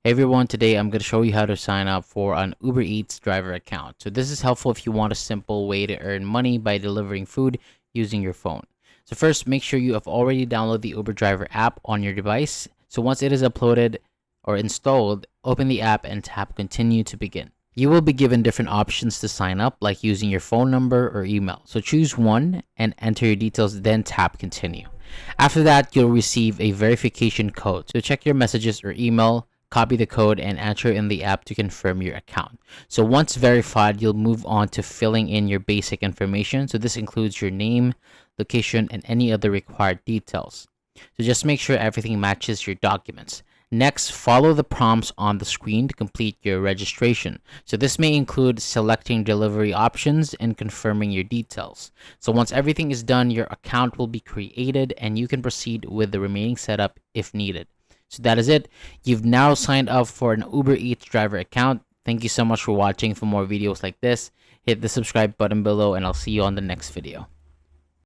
Hey everyone, today I'm going to show you how to sign up for an Uber Eats driver account. So this is helpful if you want a simple way to earn money by delivering food using your phone. So first, make sure you have already downloaded the Uber driver app on your device. So once it is uploaded or installed, open the app and tap continue to begin. You will be given different options to sign up, like using your phone number or email. So choose one and enter your details, then tap continue. After that, you'll receive a verification code. So check your messages or email, copy the code, and enter in the app to confirm your account. So once verified, you'll move on to filling in your basic information. So this includes your name, location, and any other required details. So just make sure everything matches your documents. Next, follow the prompts on the screen to complete your registration. So this may include selecting delivery options and confirming your details. So once everything is done, your account will be created and you can proceed with the remaining setup if needed. So that is it. You've now signed up for an Uber Eats driver account. Thank you so much for watching. For more videos like this, hit the subscribe button below and I'll see you on the next video.